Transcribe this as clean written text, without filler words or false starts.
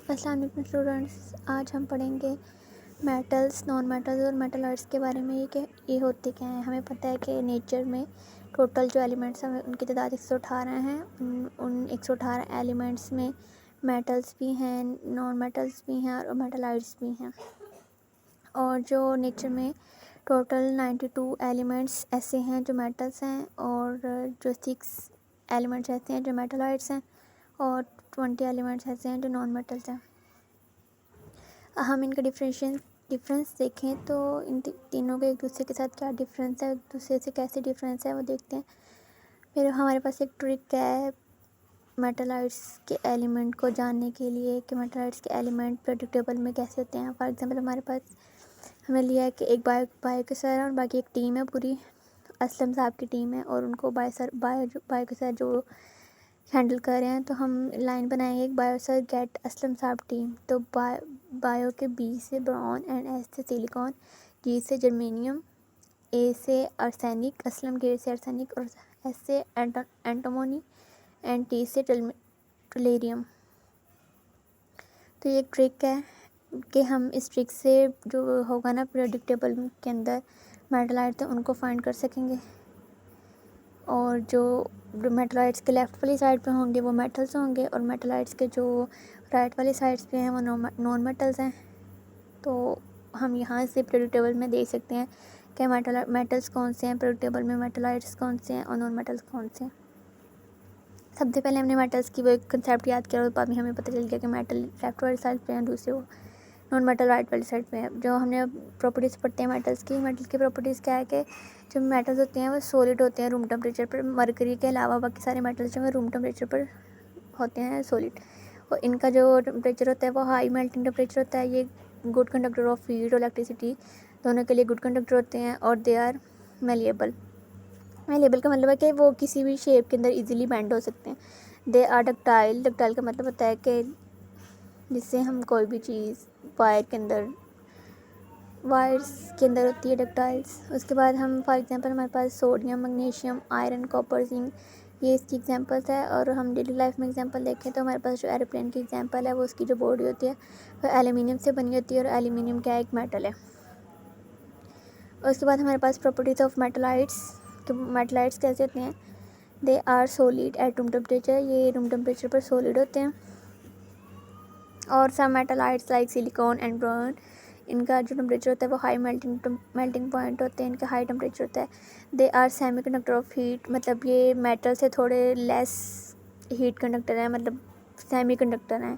अस्सलाम वालेकुम स्टूडेंट्स, आज हम पढ़ेंगे मेटल्स, नॉन मेटल्स और मेटलॉइड्स के बारे में। ये होते क्या हैं। हमें पता है कि नेचर में टोटल जो एलिमेंट्स हैं उनकी तादाद 118 हैं। उन 118 एलिमेंट्स में मेटल्स भी हैं, नॉन मेटल्स भी हैं और मेटलॉइड्स भी हैं। और जो नेचर में टोटल 92 एलिमेंट्स ऐसे हैं जो मेटल्स हैं, और जो 6 एलिमेंट्स ऐसे हैं जो मेटलॉइड्स हैं, और 20 एलिमेंट्स ऐसे हैं जो नॉन मेटल्स हैं। हम इनका डिफरेंस देखें तो इन तीनों के एक दूसरे के साथ क्या डिफरेंस है, एक दूसरे से कैसे डिफरेंस है वो देखते हैं। फिर हमारे पास एक ट्रिक है मेटलॉइड्स के एलिमेंट को जानने के लिए कि मेटलॉइड्स के एलिमेंट प्रेडिक्टेबल में कैसे होते हैं। फॉर एग्जांपल हमारे पास हमें लिया है कि एक बायो के सर है और बाकी एक टीम है पूरी, असलम साहब की टीम है, और उनको बायो के सर जो हैंडल कर रहे हैं। तो हम लाइन बनाएंगे, एक बायो सर गेट असलम साहब टीम। तो बायो के बी से ब्रॉन एंड एस से सिलिकॉन, जी से जर्मेनियम, ए से आर्सेनिक, असलम के से आर्सेनिक, और एस से एंटोमोनी, एंड टी से टुलेरियम। तो ये एक ट्रिक है कि हम इस ट्रिक से जो होगा ना प्रेडिक्टेबल के अंदर मेटलॉइड थे उनको फाइंड कर सकेंगे। और जो मेटलॉइड्स के लेफ़्ट वाली साइड पे होंगे वो मेटल्स होंगे, और मेटलॉइड्स के जो राइट वाली साइड्स पे हैं वो नॉन मेटल्स हैं। तो हम यहाँ से प्रेडिक्टेबल में देख सकते हैं कि मेटल्स कौन से हैं, प्रेडिक्टेबल में मेटलॉइड्स कौन से हैं और नॉन मेटल्स कौन से हैं। सबसे पहले हमने मेटल्स की वो एक कंसेप्ट याद किया और बाद में हमें पता चल गया कि मेटल लेफ्ट वाली साइड पे हैं, दूसरे वो नॉन मेटल राइट वाली साइड पे है। जो हमने प्रॉपर्टीज़ पढ़ते हैं मेटल्स की प्रॉपर्टीज़ क्या है कि जो मेटल्स होते हैं वो सॉलिड होते हैं रूम टेम्परेचर पर। मरकरी के अलावा बाकी सारे मेटल्स जो हैं रूम टेम्परेचर पर होते हैं सॉलिड, और इनका जो टेम्परेचर होता है वो हाई मेल्टिंग टेम्परेचर होता है। ये गुड कंडक्टर ऑफ हीट और इलेक्ट्रिसिटी दोनों के लिए गुड कंडक्टर होते हैं, और दे आर मेलिएबल का मतलब है कि वो किसी भी शेप के अंदर इजीली बेंड हो सकते हैं। दे आर डक्टाइल का मतलब होता है कि जिससे हम कोई भी चीज़ वायर्स के अंदर होती है, डक्टाइल्स। उसके बाद हम फॉर एग्जांपल हमारे पास sodium, magnesium, iron, copper, zinc, ये इसकी एग्जांपल्स है। और हम डेली लाइफ में एग्जांपल देखें तो हमारे पास जो एरोप्लेन की एग्जांपल है वो उसकी जो बॉडी होती है वो एल्यूमिनियम से बनी होती है, और एल्यूमिनियम क्या एक मेटल है। और उसके बाद हमारे पास प्रॉपर्टीज़ ऑफ मेटलॉइड्स कैसे होते हैं। They are solid at room temperature, ये रूम टेम्परेचर पर सॉलिड होते हैं। और some metalloids like silicon and boron, इनका जो टेम्परेचर होता है वो हाई मेल्टिंग पॉइंट होते हैं, इनका हाई टेम्परेचर होता है। They are semiconductor of heat, मतलब ये मेटल से थोड़े लेस हीट कंडक्टर हैं, मतलब सेमी कंडक्टर हैं।